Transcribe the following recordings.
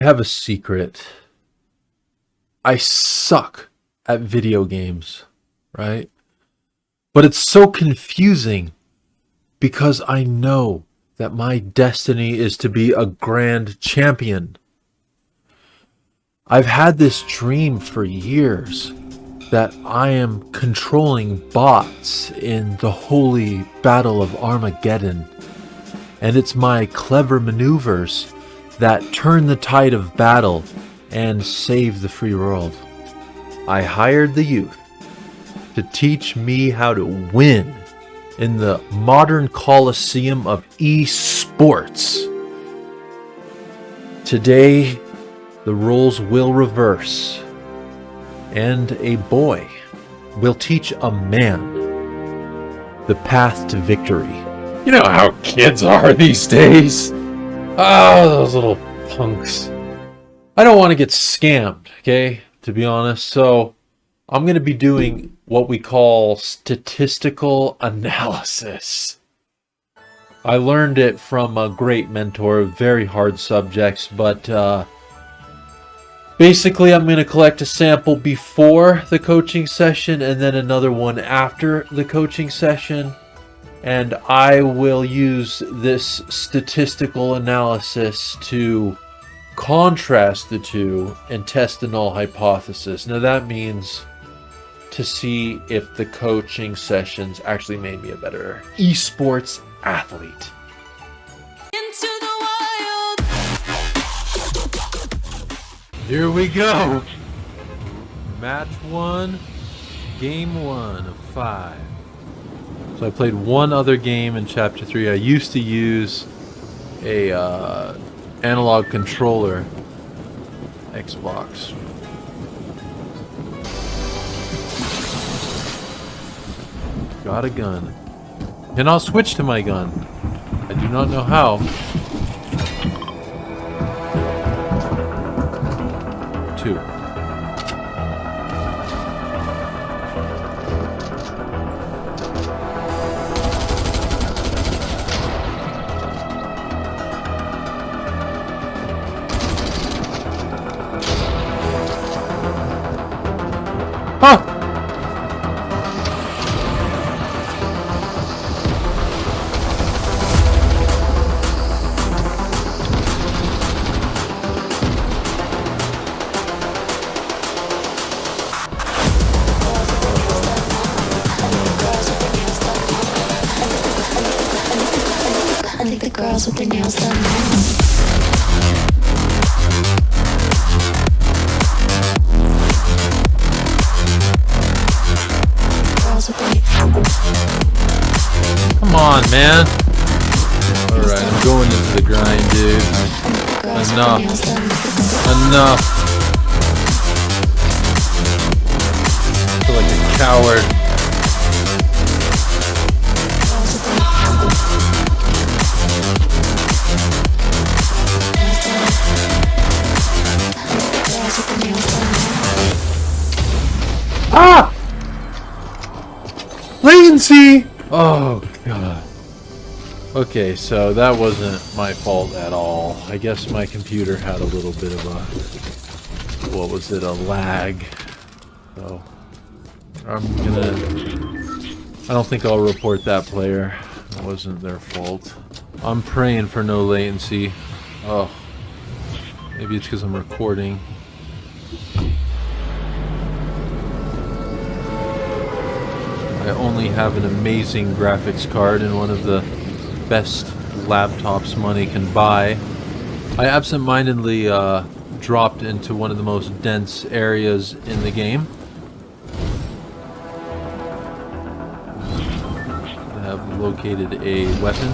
I have a secret. I suck at video games, right? But it's so confusing because I know that my destiny is to be a grand champion. I've had this dream for years that I am controlling bots in the holy battle of Armageddon. And it's my clever maneuvers that turn the tide of battle and save the free world. I hired the youth to teach me how to win in the modern coliseum of eSports. Today, the roles will reverse, and a boy will teach a man the path to victory. You know how kids are these days. Oh, those little punks. I don't want to get scammed, okay, to be honest, so I'm going to be doing what we call statistical analysis. I learned it from a great mentor, very hard subjects, but basically I'm going to collect a sample before the coaching session and then another one after the coaching session. And I will use this statistical analysis to contrast the two and test the null hypothesis. Now that means to see if the coaching sessions actually made me a better esports athlete. Into the wild. Here we go. Match 1, game 1 of 5. So I played one other game in Chapter 3. I used to use a analog controller, Xbox. Got a gun. And I'll switch to my gun. I do not know how. 2. Huh! I think the girls with their nails done. Come on, man. Alright, I'm going into the grind, dude. Enough. Enough. I feel like a coward. Ah! Latency! Oh, God. Okay, so that wasn't my fault at all. I guess my computer had a little bit of a... what was it? A lag. So... I'm gonna... I don't think I'll report that player. It wasn't their fault. I'm praying for no latency. Oh. Maybe it's because I'm recording. I only have an amazing graphics card and one of the best laptops money can buy. I absentmindedly dropped into one of the most dense areas in the game. I have located a weapon.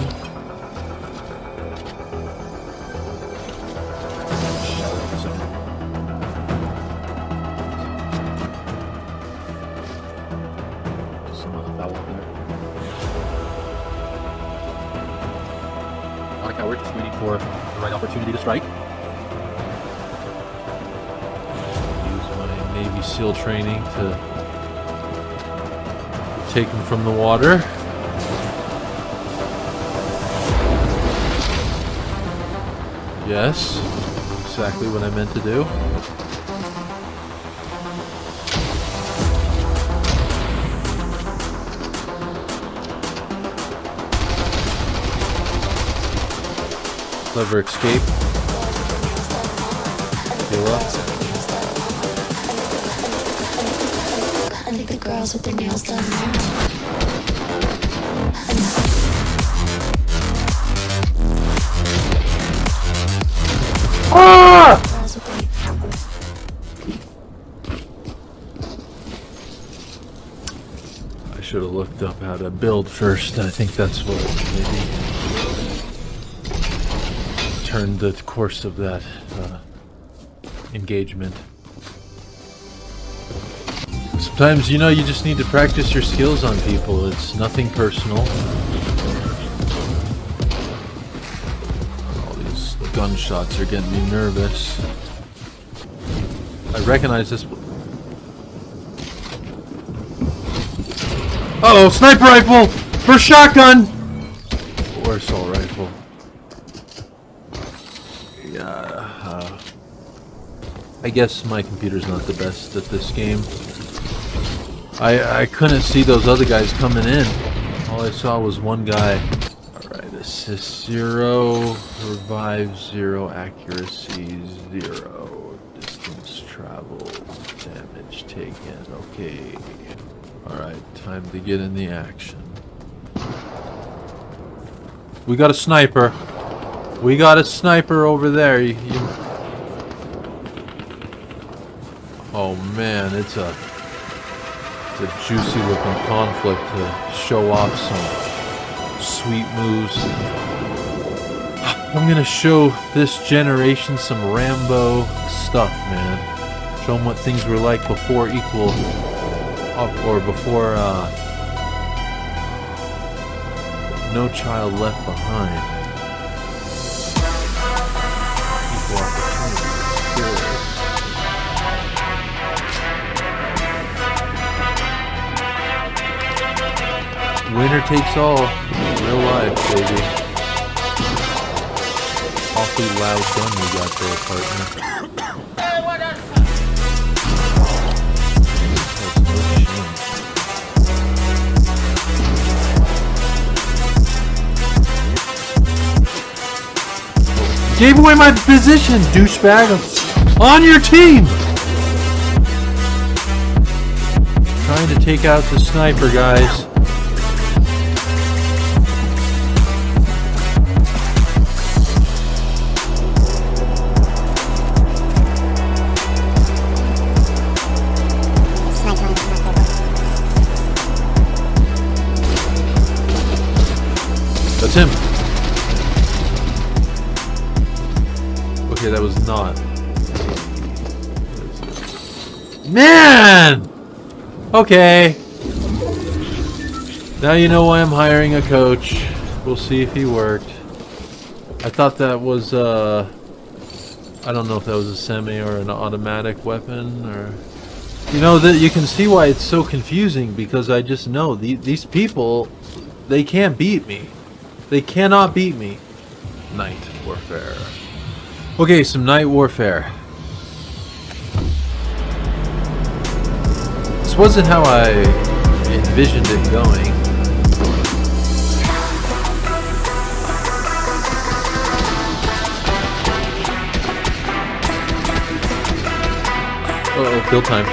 We're just waiting for the right opportunity to strike. Use my Navy SEAL training to take him from the water. Yes. exactly what I meant to do. Clever escape. Heal up. I think the girls with their nails done now. Ah! Girls with their I should have looked up how to build first. I think that's what maybe turned the course of that engagement. Sometimes, you know, you just need to practice your skills on people. It's nothing personal. All these gunshots are getting me nervous. I recognize this. Uh-oh, sniper rifle! For shotgun! Or assault rifle. Yeah, I guess my computer's not the best at this game. I couldn't see those other guys coming in. All I saw was one guy. Alright, assist 0, revive 0, accuracy 0, distance traveled, damage taken. Okay. Alright, time to get in the action. We got a sniper. We got a sniper over there. Oh man, it's a juicy looking conflict to show off some sweet moves. I'm gonna show this generation some Rambo stuff, man. Show them what things were like before Equal Up, or before No Child Left Behind. Equal opportunity. Good. Winner takes all. Real life, baby. Awfully loud gun you got there, partner. Gave away my position, douchebag. I'm on your team. Trying to take out the sniper, guys. That's him. Okay, that was not. Man! Okay. Now you know why I'm hiring a coach. We'll see if he worked. I thought that was, I don't know if that was a semi or an automatic weapon, or... You know, you can see why it's so confusing, because I just know these people, they can't beat me. They cannot beat me. Night warfare. Okay, some night warfare. This wasn't how I envisioned it going. Uh-oh, kill time.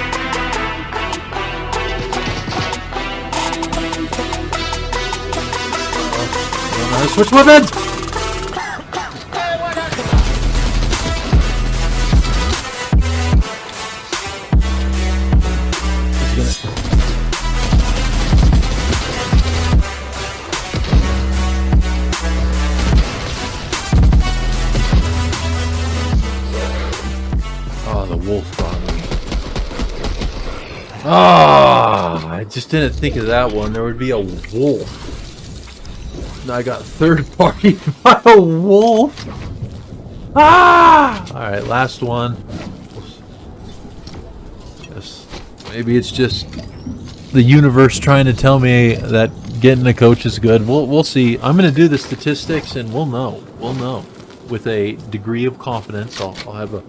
Switch weapon! Oh, the wolf got me. Oh, I just didn't think of that one. There would be a wolf. I got third party by a wolf. Ah! Alright, last one. Maybe it's just the universe trying to tell me that getting a coach is good. We'll see. I'm gonna do the statistics and we'll know. We'll know. with a degree of confidence. I'll have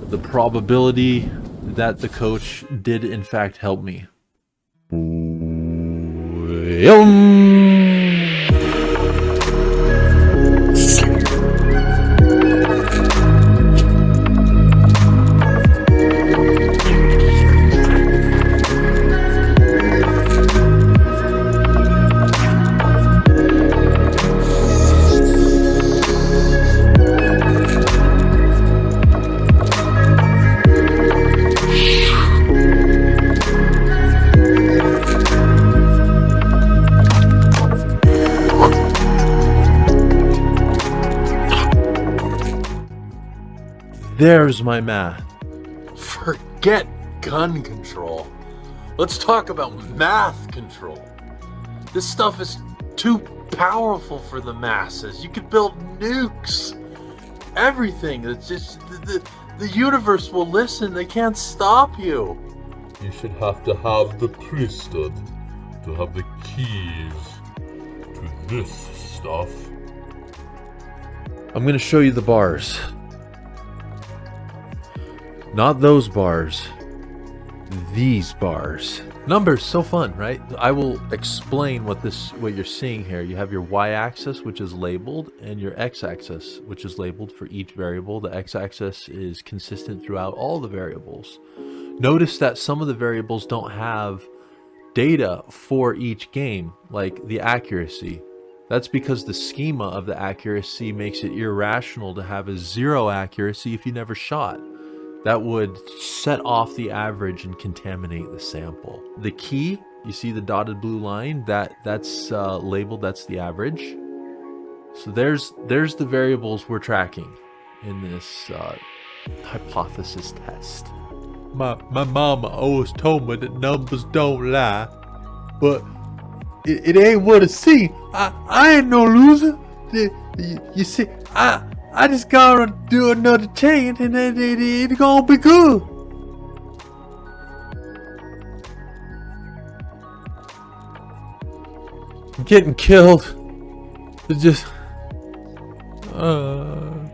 the probability that the coach did in fact help me. There's my math. Forget gun control. Let's talk about math control. This stuff is too powerful for the masses. You could build nukes. Everything. It's just the universe will listen. They can't stop you. You should have to have the priesthood to have the keys to this stuff. I'm gonna show you the bars. Not those bars. These bars. Numbers, so fun, right? I will explain what you're seeing here. You have your y-axis, which is labeled, and your x-axis, which is labeled for each variable. The x-axis is consistent throughout all the variables. Notice that some of the variables don't have data for each game, like the accuracy. That's because the schema of the accuracy makes it irrational to have a 0 accuracy if you never shot. That would set off the average and contaminate the sample. The key, you see the dotted blue line, that's labeled, that's the average. So there's the variables we're tracking in this hypothesis test. My mama always told me that numbers don't lie, but it ain't what it seems. I ain't no loser. You see, I just gotta do another change and then it's gonna be good. Getting killed. It's just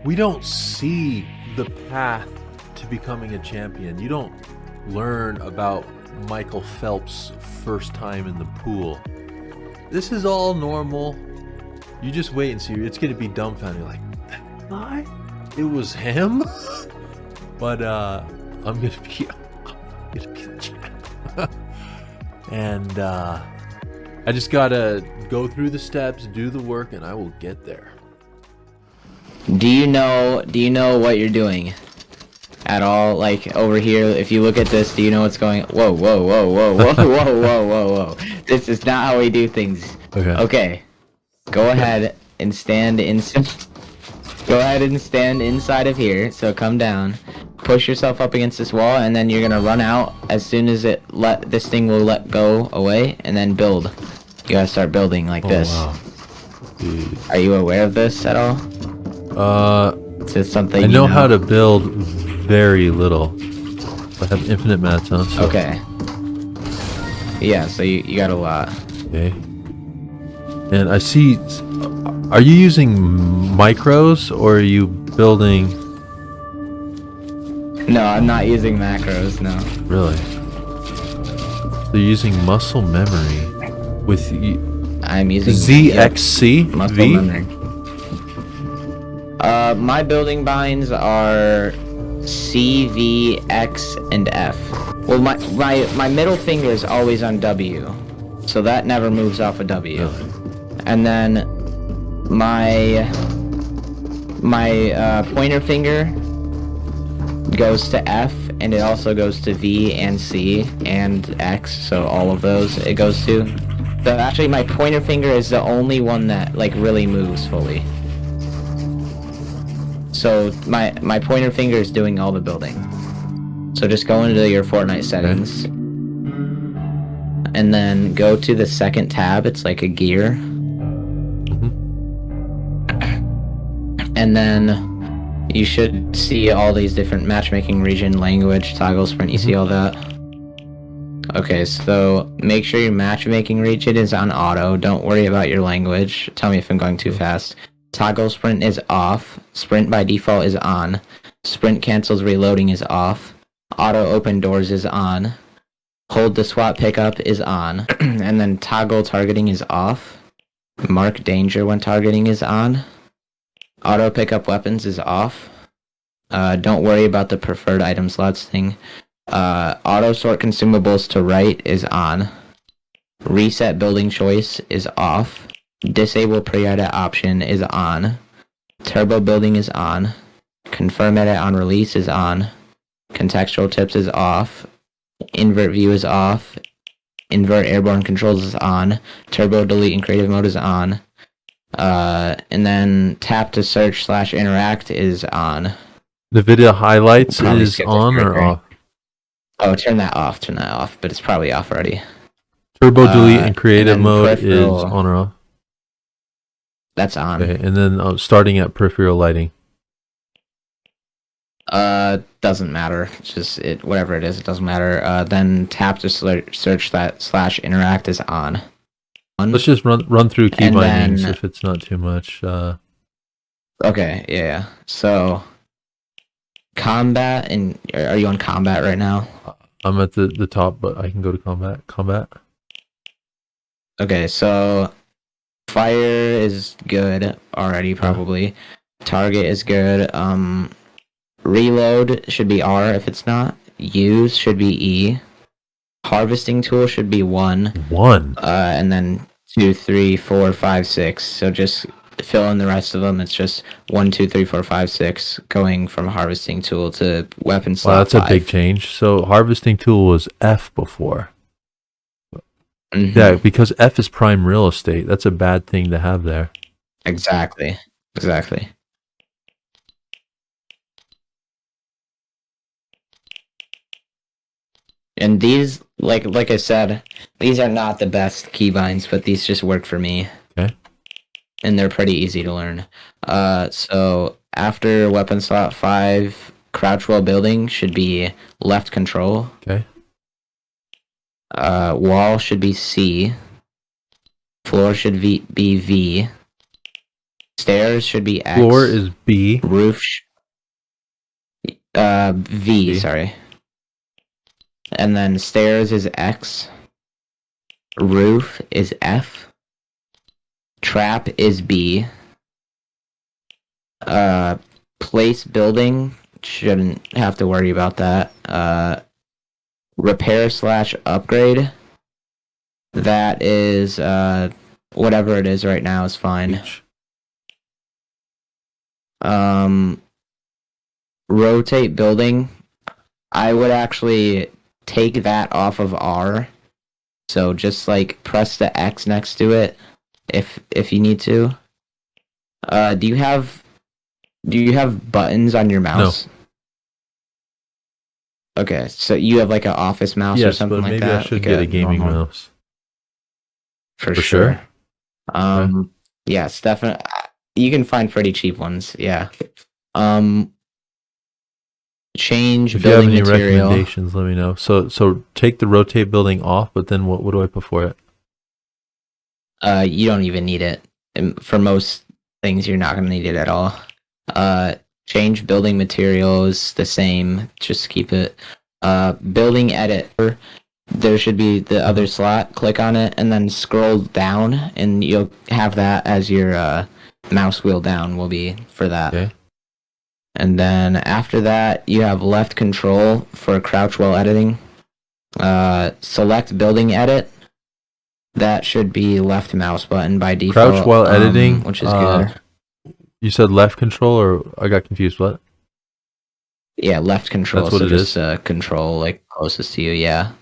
we don't see the path to becoming a champion. You don't learn about Michael Phelps' first time in the pool. This is all normal. You just wait and see. It's gonna be dumbfounded. You're like, why? It was him? But I'm gonna be the champ. And I just gotta go through the steps, do the work, and I will get there. Do you know what you're doing at all? Like over here, if you look at this, do you know what's going? Whoa, whoa, whoa, whoa, whoa, whoa, whoa, whoa, whoa! This is not how we do things. Okay. Go ahead and stand in. Go ahead and stand inside of here. So come down, push yourself up against this wall, and then you're gonna run out as soon as this thing will let go away, and then build. You gotta start building like this. Wow. Are you aware of this at all? Is this something I know how to build very little. I have infinite math on. So. Okay. Yeah, so you got a lot. Okay. And I see. Are you using micros or are you building? No, I'm not using macros. No. Really? So you're using muscle memory with I'm using ZXC muscle V. memory. My building binds are C, V, X, and F. Well, my middle finger is always on W, so that never moves off of W. Really? And then my pointer finger goes to F, and it also goes to V and C and X, so all of those it goes to. So actually my pointer finger is the only one that like really moves fully. So my pointer finger is doing all the building. So just go into your Fortnite settings. And then go to the second tab, it's like a gear. And then you should see all these different matchmaking region, language, toggle, sprint, you see all that? Okay, so make sure your matchmaking region is on auto. Don't worry about your language. Tell me if I'm going too fast. Toggle sprint is off. Sprint by default is on. Sprint cancels reloading is off. Auto open doors is on. Hold to swap pickup is on. And then toggle targeting is off. Mark danger when targeting is on. Auto pickup weapons is off. Don't worry about the preferred item slots thing. Auto sort consumables to right is on. Reset building choice is off. Disable pre-edit option is on. Turbo building is on. Confirm edit on release is on. Contextual tips is off. Invert view is off. Invert airborne controls is on. Turbo delete in creative mode is on. And then tap to search / interact is on. The video highlights Probably is skipped this on right or there. off? Oh, turn that off, but it's probably off already. Turbo delete in creative and then mode is peripheral- on or off? That's on. Okay, and then starting at peripheral lighting. Doesn't matter. It's just whatever it is, it doesn't matter. Then tap to search that / interact is on. Let's just run through key And bindings then- if it's not too much. Okay, yeah. So combat, and are you on combat right now? I'm at the top, but I can go to combat. Combat. Okay, so fire is good already, probably. Target is good. Reload should be R if it's not. Use should be E. Harvesting tool should be 1. 1. And then 2, 3, 4, 5, 6. So just fill in the rest of them. It's just 1, 2, 3, 4, 5, 6, going from harvesting tool to weapon slot. Wow, that's 5. a big change. So harvesting tool was F before. Mhm. Yeah, because F is prime real estate. That's a bad thing to have there. Exactly. And these, like I said, these are not the best keybinds, but these just work for me. Okay. And they're pretty easy to learn. So after weapon slot 5, crouch while building should be left control. Okay. Wall should be C. Floor should be V. Stairs should be X. Floor is B. Roof. V. B. Sorry. And then stairs is X. Roof is F. Trap is B. Place building, shouldn't have to worry about that. Repair / upgrade, that is whatever it is right now is fine. H. Rotate building, I would actually take that off of R. So just press the X next to it if you need to. Do you have buttons on your mouse? No. Okay, so you have an office mouse or Yes, something but like maybe that? I should Like get a gaming normal- mouse. For For sure. sure? Yes, definitely. You can find pretty cheap ones. Yeah. Change If you have building any material. recommendations, let me know. So take the rotate building off, but then what do I put for it? You don't even need it. And for most things, you're not going to need it at all. Change building materials the same. Just keep it. Building edit. There should be the other slot. Click on it and then scroll down, and you'll have that as your mouse wheel down will be for that. Okay. And then after that, you have left control for crouch while editing. Select building edit. That should be left mouse button by default. Crouch while editing, which is good. You said left control, or I got confused. What? Yeah, left control. That's what so it just is? Control closest to you. Yeah.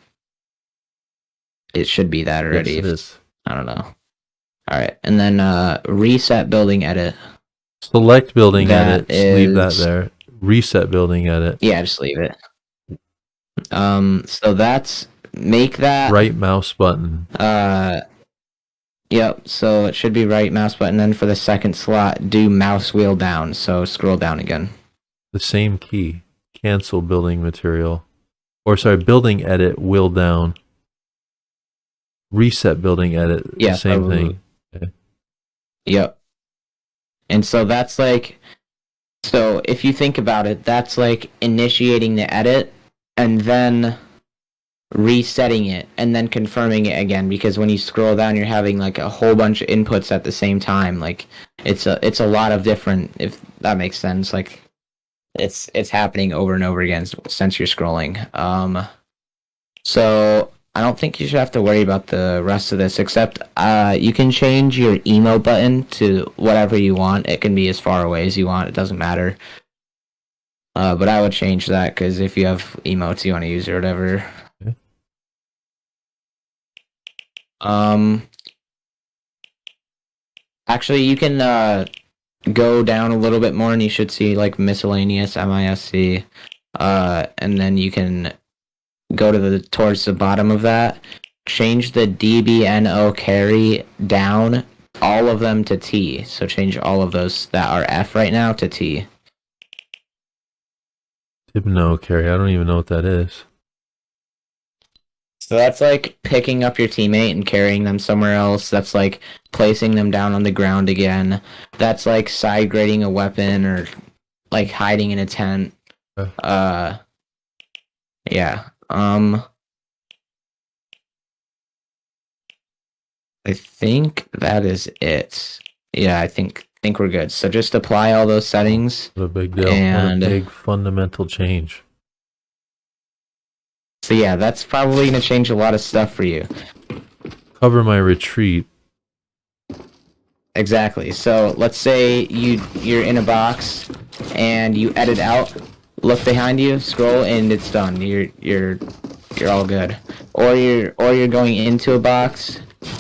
It should be that already. Yes, it is. I don't know. All right, and then reset building edit. Select building That edit. Just leave that is- there. Reset building edit. Yeah, just leave it. So that's make that Right mouse button. Yep, so it should be right mouse button. Then for the second slot, do mouse wheel down. So scroll down again. The same key. Cancel building material. Or sorry, building edit, wheel down. Reset building edit. Yeah, the same probably. thing. Yep. And so that's like, so if you think about it, that's like initiating the edit and then resetting it and then confirming it again, because when you scroll down you're having like a whole bunch of inputs at the same time. Like it's a lot of different, if that makes sense. Like it's happening over and over again since you're scrolling. So I don't think you should have to worry about the rest of this, except you can change your emo button to whatever you want. It can be as far away as you want, it doesn't matter. But I would change that, because if you have emotes you want to use or whatever. Actually, you can go down a little bit more and you should see like miscellaneous, MISC, and then you can go to towards the bottom of that, change the DBNO carry down, all of them to T. So change all of those that are F right now to T. No carry. I don't even know what that is. So that's like picking up your teammate and carrying them somewhere else. That's like placing them down on the ground again. That's like side grading a weapon or like hiding in a tent. Yeah. I think that is it. Yeah, I think we're good. So just apply all those settings. What a big deal. And what a big fundamental change. So yeah, that's probably going to change a lot of stuff for you. Cover my retreat. Exactly. So let's say you're in a box and you edit out, look behind you, scroll, and it's done. You're all good. Or you're going into a box.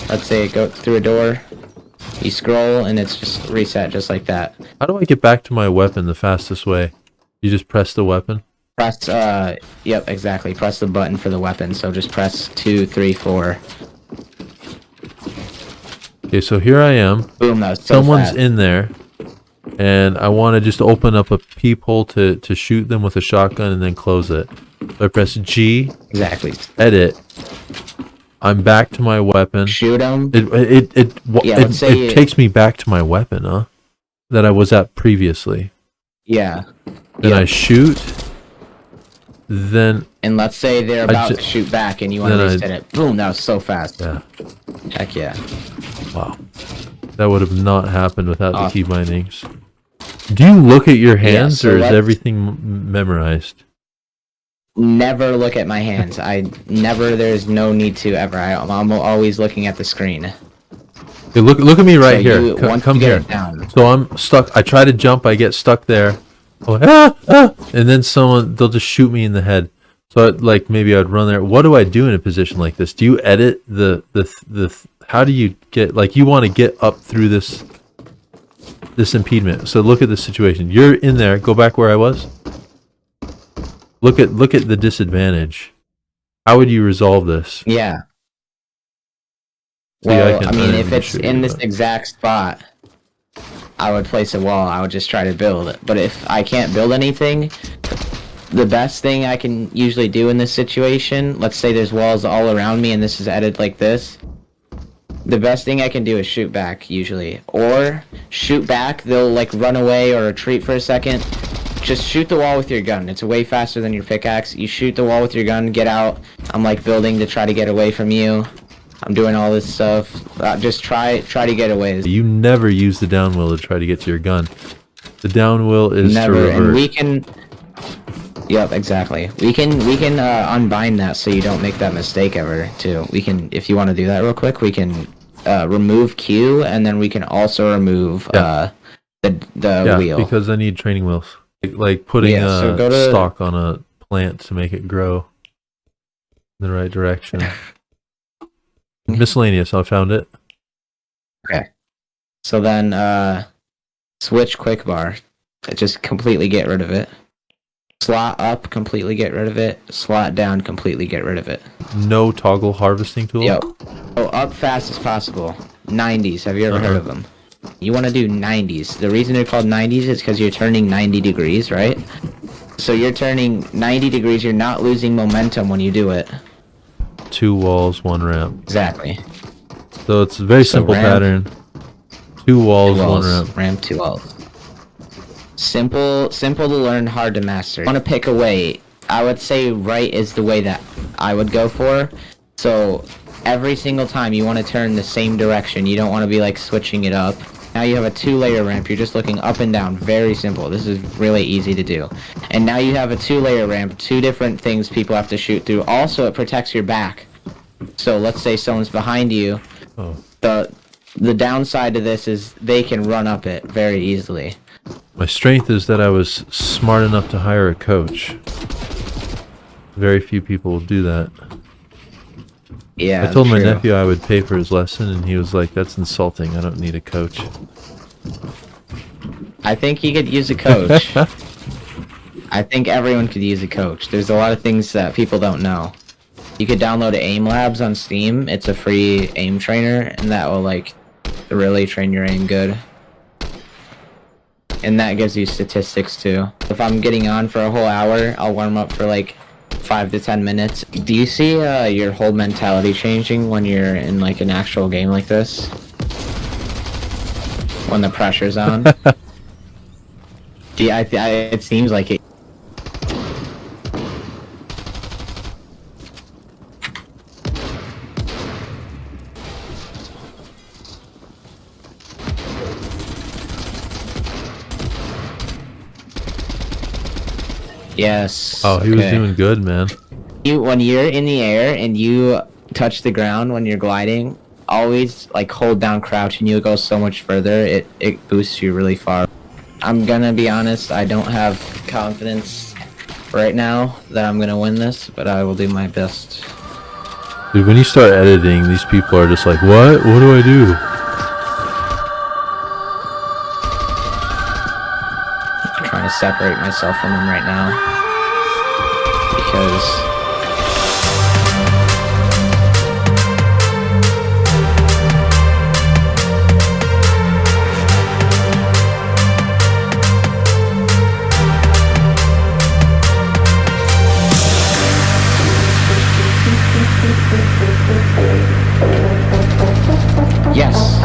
Let's say it goes through a door. You scroll and it's just reset just like that. How do I get back to my weapon the fastest way? You just press the weapon? Press, yep, exactly. Press the button for the weapon. So just press 2, 3, 4. Okay, so here I am. Boom, that was so Someone's fast. in there, and I want to just open up a peephole to shoot them with a shotgun and then close it. So I press G. Exactly. Edit. I'm back to my weapon. Shoot them. It takes me back to my weapon, huh? That I was at previously. Yeah. Then I shoot. Then and let's say they're about to shoot back and you want to reset it. Boom, that was so fast. Yeah. Heck yeah. Wow. That would have not happened without the key bindings. Do you look at your hands, or is everything memorized? Never look at my hands. There's no need to ever. I'm always looking at the screen. Hey, look at me right here. Come here. So I'm stuck. I try to jump. I get stuck there. Oh, and then they'll just shoot me in the head. So like maybe I'd run there. What do I do in a position like this? Do you edit the how do you get, like, you want to get up through this impediment? So look at the situation. You're in there. Go back where I was. Look at the disadvantage. How would you resolve this? Yeah. See, well, I mean, if it's in this exact spot, I would place a wall. I would just try to build it. But if I can't build anything, the best thing I can usually do in this situation, let's say there's walls all around me and this is edited like this, the best thing I can do is shoot back, usually. Or shoot back, they'll like run away or retreat for a second. Just shoot the wall with your gun. It's way faster than your pickaxe. You shoot the wall with your gun, get out. I'm like building to try to get away from you. I'm doing all this stuff. Just try to get away. You never use the down wheel to try to get to your gun. The down wheel is never, to revert. and we can. Yep, exactly. We can unbind that so you don't make that mistake ever. Too. We can, if you want to do that real quick, we can remove Q, and then we can also remove the wheel. Because I need training wheels. Like putting a stalk on a plant to make it grow in the right direction. Miscellaneous, I found it. Okay. So then switch quick bar. Just completely get rid of it. Slot up, completely get rid of it. Slot down, completely get rid of it. No toggle harvesting tool? Yep. Go up fast as possible. 90s, have you ever heard of them? You want to do 90s. The reason they're called 90s is because you're turning 90 degrees, right? So you're turning 90 degrees, you're not losing momentum when you do it. 2 walls, 1 ramp. Exactly. So it's a very simple pattern. 2 walls, Two 1 walls, ramp. ramp, 2 walls. Simple to learn, hard to master. Want to pick a way? I would say right is the way that I would go for. So every single time you want to turn the same direction. You don't want to be like switching it up. Now you have a 2-layer ramp. You're just looking up and down. Very simple. This is really easy to do. And now you have a 2-layer ramp. 2 different things people have to shoot through. Also, it protects your back. So let's say someone's behind you. Oh. The downside to this is they can run up it very easily. My strength is that I was smart enough to hire a coach. Very few people will do that. Yeah, I told my true. nephew I would pay for his lesson, and he was like, "That's insulting. I don't need a coach." I think he could use a coach. I think everyone could use a coach. There's a lot of things that people don't know. You could download Aim Labs on Steam. It's a free aim trainer, and that will like really train your aim good. And that gives you statistics too. If I'm getting on for a whole hour, I'll warm up for like 5 to 10 minutes. Do you see your whole mentality changing when you're in like an actual game like this? When the pressure's on? It seems like it. Yes. Oh, he was doing good, man. When you're in the air and you touch the ground when you're gliding, always like hold down crouch and you'll go so much further. It boosts you really far. I'm gonna be honest, I don't have confidence right now that I'm gonna win this, but I will do my best. Dude, when you start editing, these people are just like, "What? What do I do?" I'm trying to separate myself from them right now because yes.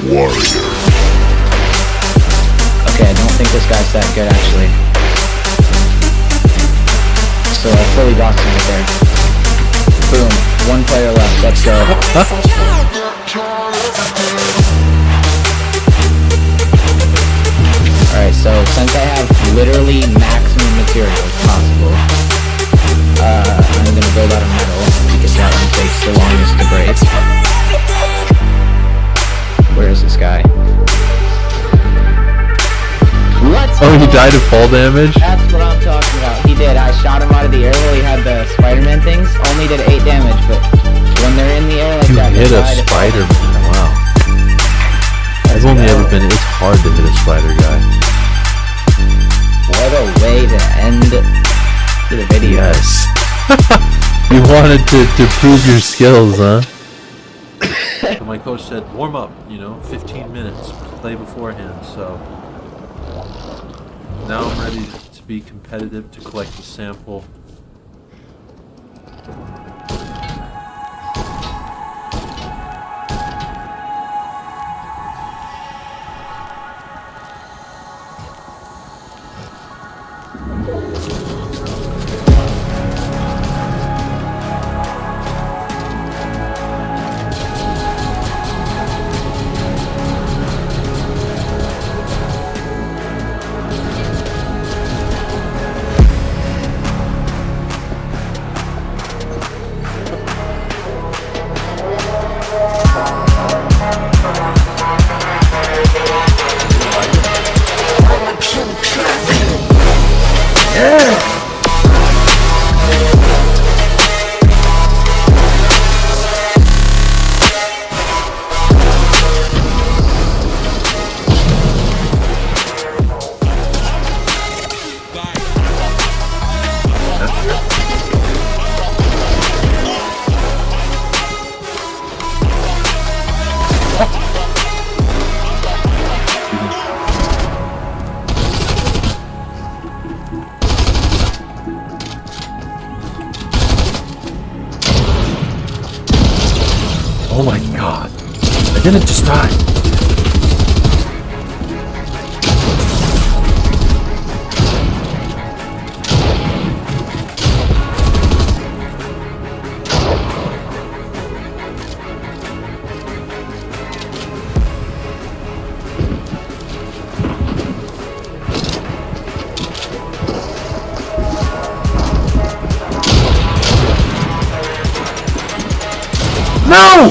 Warrior. Okay, I don't think this guy's that good actually. So I fully boxed him right there. Boom. 1 player left. Let's go. Alright, so since I have literally maximum materials possible, I'm gonna build out of metal because that one takes the longest to break. Where is this guy? Let's Oh, he go! died of fall damage? That's what I'm talking about. He did. I shot him out of the air while he had the Spider-Man things. Only did 8 damage, but when they're in the air like You that, hit they a die to fall spider, damage. man. Wow. I've only ever been... It's hard to hit a spider guy. What a way to end the video. Yes. You wanted to prove your skills, huh? My coach said, warm up, 15 minutes, play beforehand, so now I'm ready to be competitive, to collect the sample. Yeah! Didn't just die. No!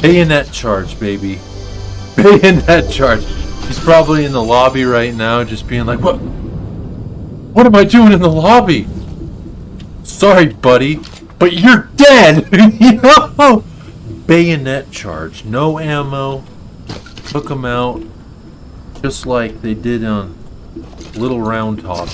Bayonet charge, baby. Bayonet charge. He's probably in the lobby right now just being like, what? What am I doing in the lobby? Sorry, buddy, but you're dead! You know? Bayonet charge. No ammo. Took him out. Just like they did on Little Round Top.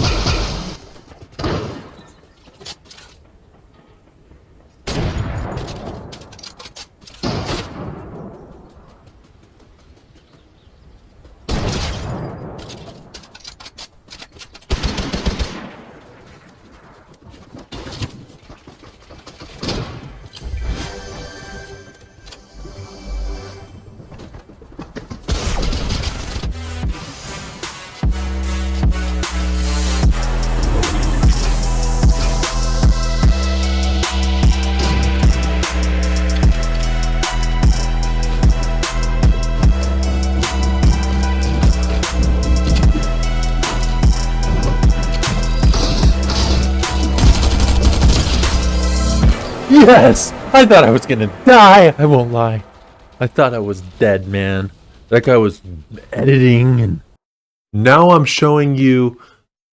Yes! I thought I was gonna die! I won't lie. I thought I was dead, man. That guy was editing and... Now I'm showing you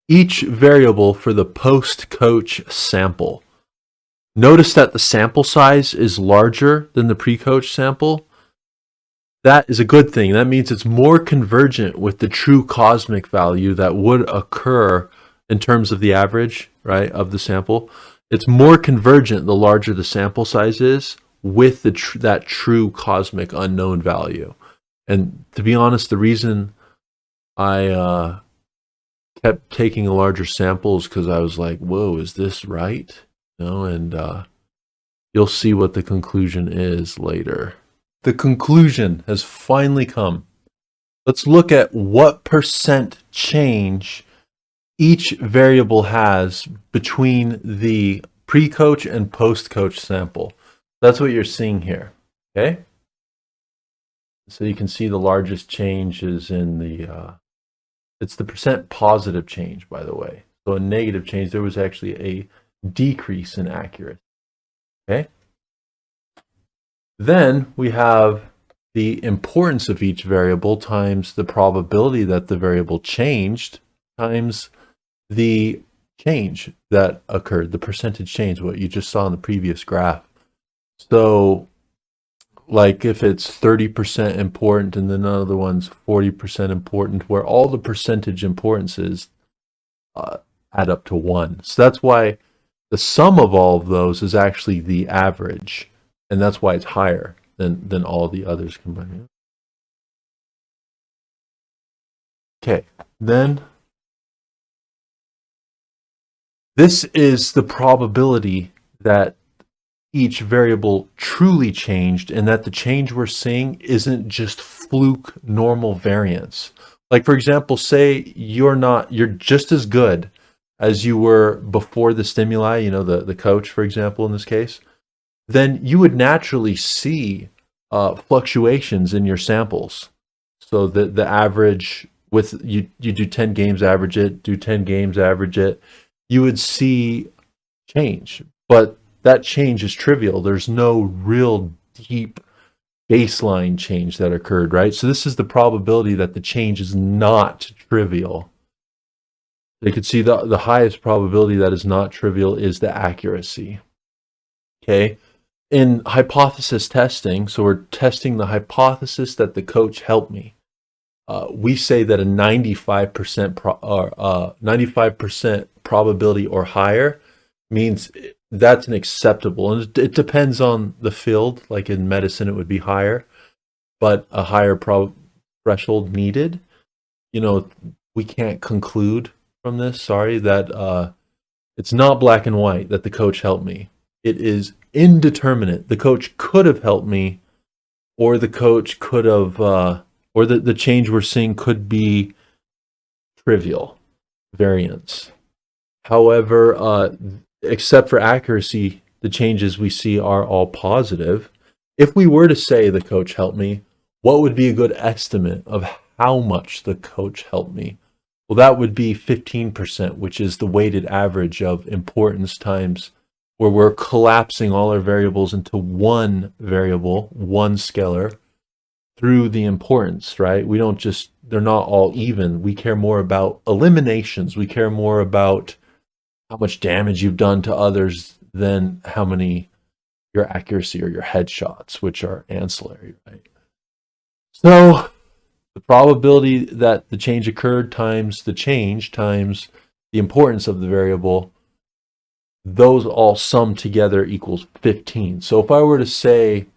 each variable for the post-coach sample. Notice that the sample size is larger than the pre-coach sample. That is a good thing. That means it's more convergent with the true cosmic value that would occur in terms of the average, right, of the sample. It's more convergent the larger the sample size is with that true cosmic unknown value. And to be honest, the reason I kept taking a larger sample is because I was like, whoa, is this right? You know, and you'll see what the conclusion is later. The conclusion has finally come. Let's look at what percent change each variable has between the pre-coach and post-coach sample. That's what you're seeing here, okay? So you can see the largest change is in the, it's the percent positive change, by the way. So a negative change, there was actually a decrease in accuracy, okay? Then we have the importance of each variable times the probability that the variable changed times the change that occurred, the percentage change, what you just saw in the previous graph. So like if it's 30% important and then another one's 40% important, where all the percentage importances add up to 1. So that's why the sum of all of those is actually the average, and that's why it's higher than all the others combined. Okay, then this is the probability that each variable truly changed, and that the change we're seeing isn't just fluke normal variance. Like for example, say you're just as good as you were before the stimuli, you know, the coach, for example, in this case, then you would naturally see fluctuations in your samples. So the average with you do 10 games, average it, do 10 games, average it. you would see change. But that change is trivial. There's no real deep baseline change that occurred, right? So this is the probability that the change is not trivial. They could see the highest probability that is not trivial is the accuracy. Okay. In hypothesis testing, so we're testing the hypothesis that the coach helped me. We say that a 95% probability or higher means that's an acceptable, and it depends on the field. Like in medicine, it would be higher, but a higher threshold needed. We can't conclude from this, sorry, that it's not black and white that the coach helped me. It is indeterminate. The coach could have helped me, or the coach could have, or the change we're seeing could be trivial variance. However, except for accuracy, the changes we see are all positive. If we were to say the coach helped me, what would be a good estimate of how much the coach helped me? Well, that would be 15%, which is the weighted average of importance times, where we're collapsing all our variables into one variable, one scalar, through the importance, right? We don't just, they're not all even. We care more about eliminations. We care more about how much damage you've done to others than how many your accuracy or your headshots, which are ancillary, right? So the probability that the change occurred times the change times the importance of the variable, those all sum together equals 15. So if I were to say,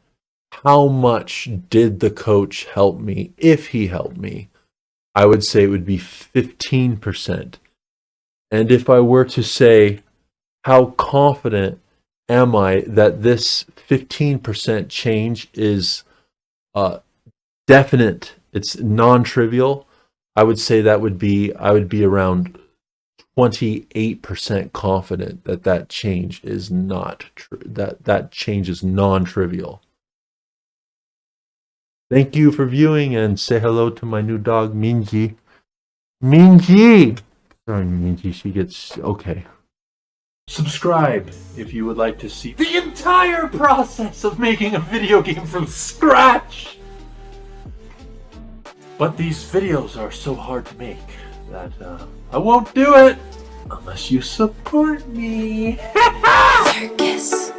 how much did the coach help me if he helped me, I would say it would be 15%. And if I were to say, how confident am I that this 15% change is definite, it's non-trivial, I would say I would be around 28% confident that that change is not that change is non-trivial. Thank you for viewing, and say hello to my new dog, Minji. Minji! Sorry, Minji, she gets... Okay. Subscribe if you would like to see the entire process of making a video game from scratch! But these videos are so hard to make that I won't do it unless you support me. Circus.